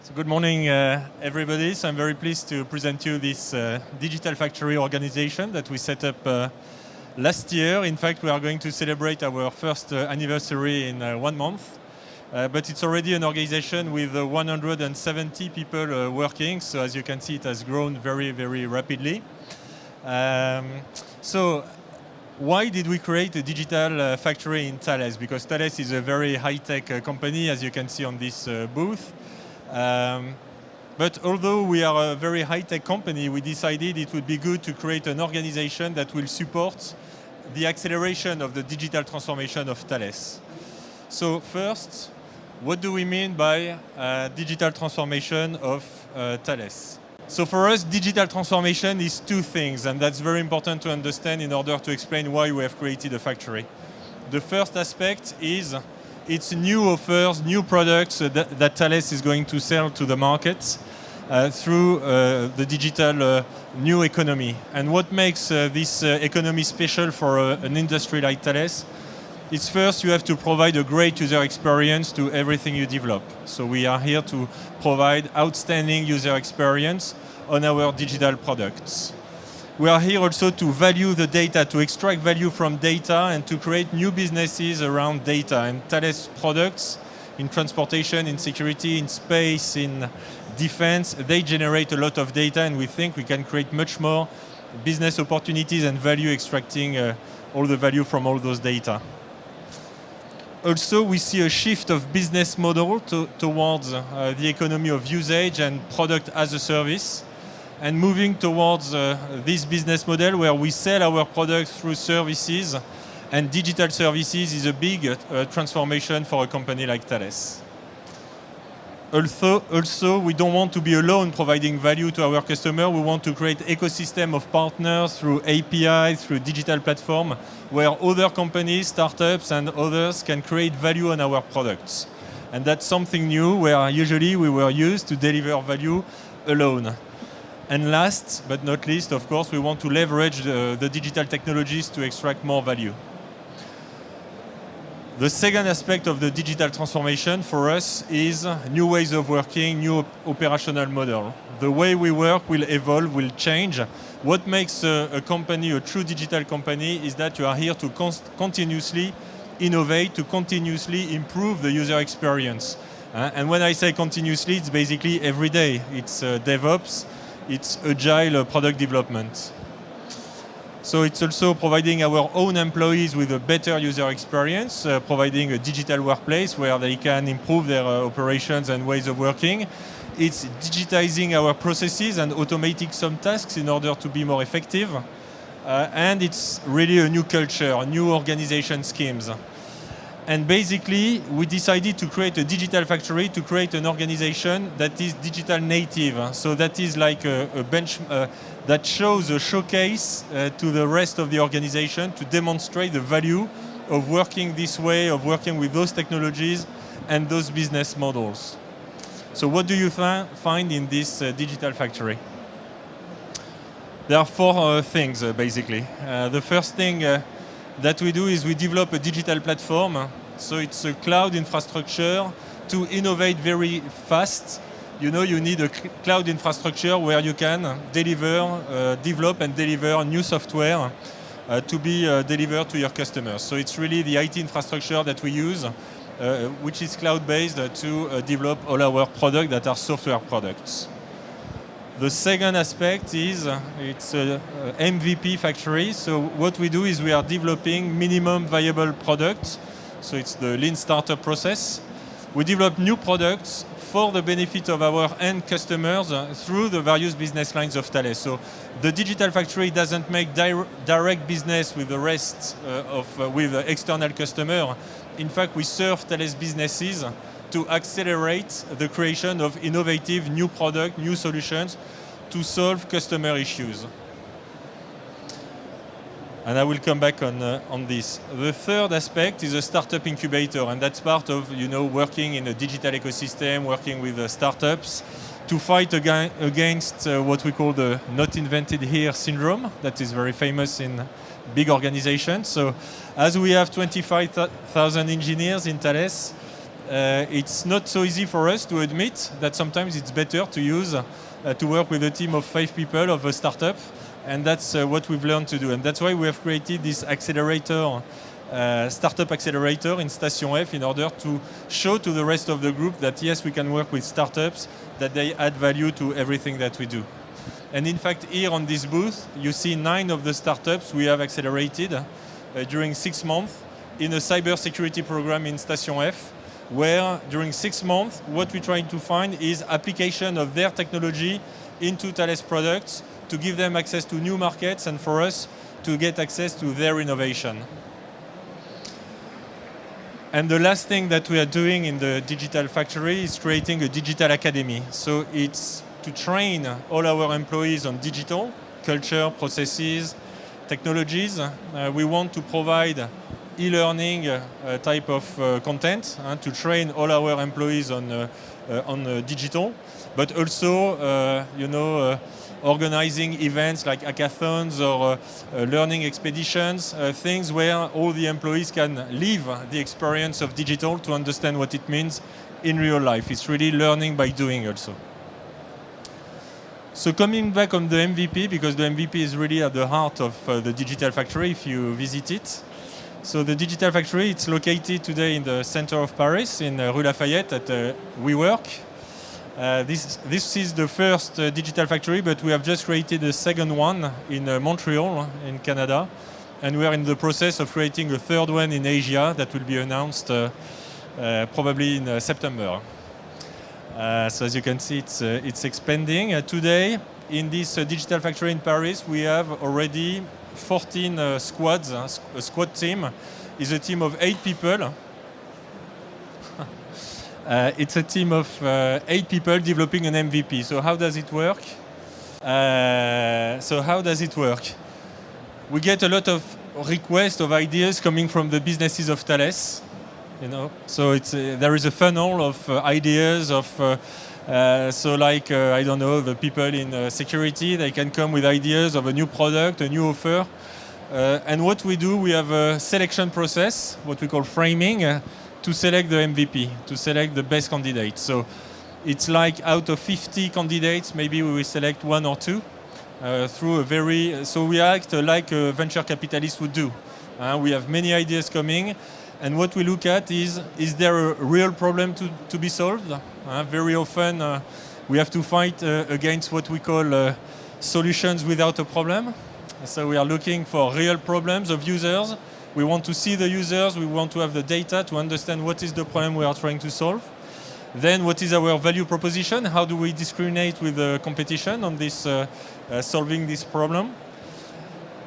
So good morning, everybody. So I'm very pleased to present you this Digital Factory organization that we set up last year. In fact, we are going to celebrate our first anniversary in 1 month. But it's already an organization with 170 people working. So as you can see, it has grown very, very rapidly. So why did we create a digital factory in Thales? Because Thales is a very high-tech company, as you can see on this booth. But although we are a very high-tech company, we decided it would be good to create an organization that will support the acceleration of the digital transformation of Thales. So first, what do we mean by digital transformation of Thales? So for us, digital transformation is two things, and that's very important to understand in order to explain why we have created a factory. The first aspect is it's new offers, new products that Thales is going to sell to the market through the digital new economy. And what makes this economy special for an industry like Thales? It's first you have to provide a great user experience to everything you develop. So we are here to provide outstanding user experience on our digital products. We are here also to value the data, to extract value from data and to create new businesses around data. And Thales products in transportation, in security, in space, in defense, they generate a lot of data, and we think we can create much more business opportunities and value extracting all the value from all those data. Also, we see a shift of business model towards the economy of usage and product as a service, and moving towards this business model where we sell our products through services, and digital services is a big transformation for a company like Thales. Also, we don't want to be alone providing value to our customer. We want to create ecosystem of partners through API, through digital platform, where other companies, startups, and others can create value on our products. And that's something new, where usually we were used to deliver value alone. And last but not least, of course, we want to leverage the digital technologies to extract more value. The second aspect of the digital transformation for us is new ways of working, new operational model. The way we work will evolve, will change. What makes a company a true digital company is that you are here to continuously innovate, to continuously improve the user experience. And when I say continuously, it's basically every day. It's DevOps, it's agile product development. So it's also providing our own employees with a better user experience, providing a digital workplace where they can improve their operations and ways of working. It's digitizing our processes and automating some tasks in order to be more effective. And it's really a new culture, new organization schemes. And basically, we decided to create a digital factory to create an organization that is digital native. So that is like a bench that shows a showcase to the rest of the organization to demonstrate the value of working this way, of working with those technologies and those business models. So what do you find in this digital factory? There are four things, basically. The first thing that we do is we develop a digital platform. So it's a cloud infrastructure to innovate very fast. You know, you need a cloud infrastructure where you can develop and deliver new software to be delivered to your customers. So it's really the IT infrastructure that we use, which is cloud-based to develop all our products that are software products. The second aspect is it's a MVP factory. So what we do is we are developing minimum viable products. So it's the lean startup process. We develop new products for the benefit of our end customers through the various business lines of Thales. So the digital factory doesn't make direct business with the rest with external customer. In fact, we serve Thales businesses to accelerate the creation of innovative new products, new solutions to solve customer issues. And I will come back on this. The third aspect is a startup incubator, and that's part of working in a digital ecosystem, working with startups to fight against what we call the not invented here syndrome that is very famous in big organizations. So as we have 25,000 engineers in Thales, it's not so easy for us to admit that sometimes it's better to use to work with a team of 5 people of a startup, and that's what we've learned to do. And that's why we have created this accelerator, startup accelerator in Station F, in order to show to the rest of the group that yes, we can work with startups, that they add value to everything that we do. And in fact, here on this booth, you see 9 of the startups we have accelerated during 6 months in a cybersecurity program in Station F, where during 6 months, what we're trying to find is application of their technology into Thales products to give them access to new markets and for us to get access to their innovation. And the last thing that we are doing in the Digital Factory is creating a digital academy. So it's to train all our employees on digital, culture, processes, technologies. We want to provide e-learning type of content to train all our employees on digital, but also organizing events like hackathons or learning expeditions, things where all the employees can live the experience of digital to understand what it means in real life. It's really learning by doing also. So coming back on the MVP, because the MVP is really at the heart of the Digital Factory if you visit it. So the Digital Factory, it's located today in the center of Paris, in Rue Lafayette at WeWork. This is the first Digital Factory, but we have just created a second one in Montreal, in Canada. And we are in the process of creating a third one in Asia that will be announced probably in September. So as you can see, it's expanding. Today, in this Digital Factory in Paris, we have already 14 squads. A squad team is a team of 8 people. It's a team of 8 people developing an MVP. So how does it work? We get a lot of requests of ideas coming from the businesses of Thales. So there is a funnel of ideas of. I don't know, the people in security, they can come with ideas of a new product, a new offer. And what we do, we have a selection process, what we call framing, to select the MVP, to select the best candidate. So it's like out of 50 candidates, maybe we will select 1 or 2 through a very... So we act like a venture capitalist would do. We have many ideas coming. And what we look at is there a real problem to be solved? Very often we have to fight against what we call solutions without a problem. So we are looking for real problems of users. We want to see the users, we want to have the data to understand what is the problem we are trying to solve. Then what is our value proposition? How do we discriminate with the competition on this solving this problem?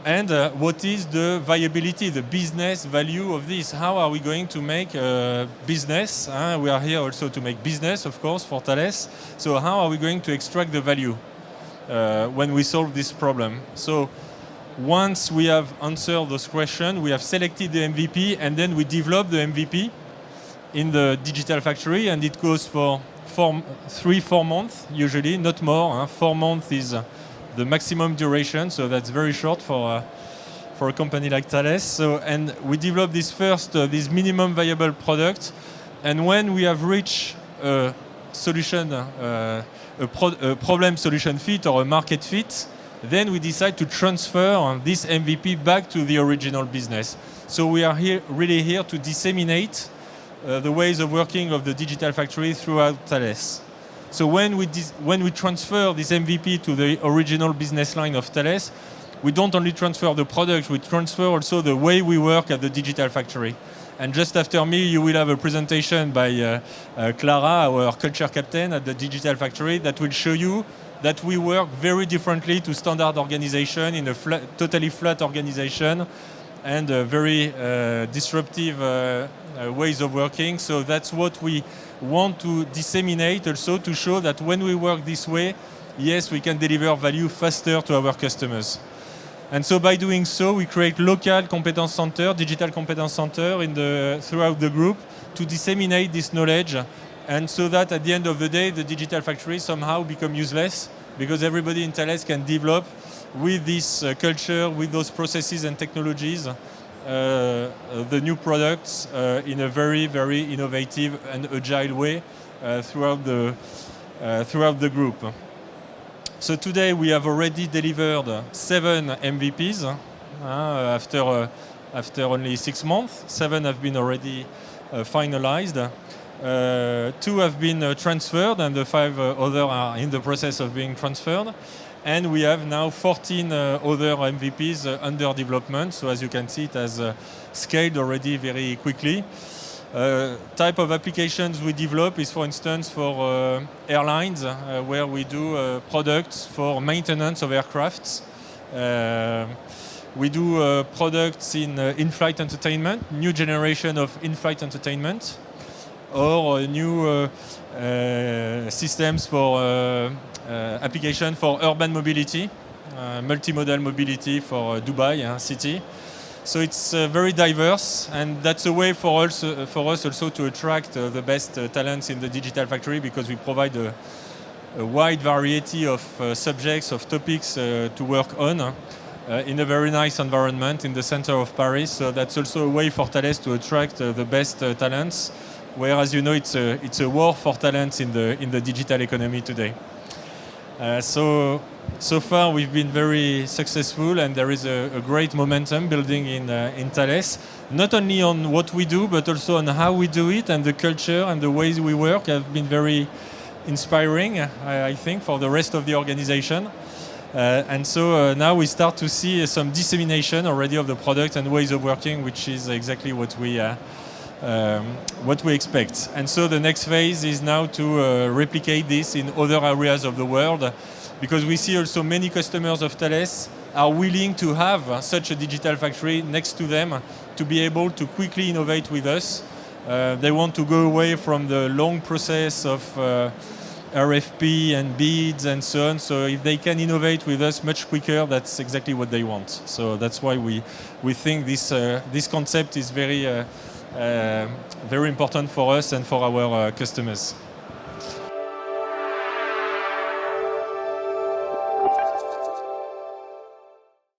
And what is the viability, the business value of this? How are we going to make business? We are here also to make business, of course, for Thales. So how are we going to extract the value when we solve this problem? So once we have answered those questions, we have selected the MVP, and then we develop the MVP in the Digital Factory, and it goes for 3-4 months, usually, not more. 4 months is the maximum duration, so that's very short for a company like Thales. So, and we develop this first, this minimum viable product, and when we have reached a solution, a problem solution fit or a market fit, then we decide to transfer this MVP back to the original business. So we are really here to disseminate the ways of working of the Digital Factory throughout Thales. So when we transfer this MVP to the original business line of Thales, we don't only transfer the product, we transfer also the way we work at the Digital Factory. And just after me, you will have a presentation by Clara, our culture captain at the Digital Factory, that will show you that we work very differently to standard organization in a totally flat organization and very disruptive ways of working. So that's what we want to disseminate also, to show that when we work this way, yes, we can deliver value faster to our customers. And so by doing so, we create local competence center, digital competence center throughout the group to disseminate this knowledge, and so that at the end of the day, the Digital Factory somehow become useless, because everybody in Thales can develop with this culture, with those processes and technologies, the new products in a very, very innovative and agile way throughout the group. So today we have already delivered 7 MVPs after only 6 months. 7 have been already finalized. 2 have been transferred, and the 5 other are in the process of being transferred. And we have now 14 other MVPs under development. So as you can see, it has scaled already very quickly. Type of applications we develop is, for instance, for airlines, where we do products for maintenance of aircrafts. We do products in in-flight entertainment, new generation of in-flight entertainment, or new systems for application for urban mobility, multimodal mobility for Dubai city. So it's very diverse, and that's a way for us also to attract the best talents in the Digital Factory, because we provide a wide variety of subjects, of topics to work on in a very nice environment in the center of Paris. So that's also a way for Thales to attract the best talents, where, as you know, it's a war for talents in the digital economy today. So far we've been very successful, and there is a great momentum building in Thales, not only on what we do, but also on how we do it, and the culture and the ways we work have been very inspiring, I think, for the rest of the organization. And so now we start to see some dissemination already of the product and ways of working, which is exactly what we expect. And so the next phase is now to replicate this in other areas of the world, because we see also many customers of Thales are willing to have such a digital factory next to them to be able to quickly innovate with us. They want to go away from the long process of RFP and bids and so on. So if they can innovate with us much quicker, that's exactly what they want. So that's why we think this concept is very important for us and for our customers.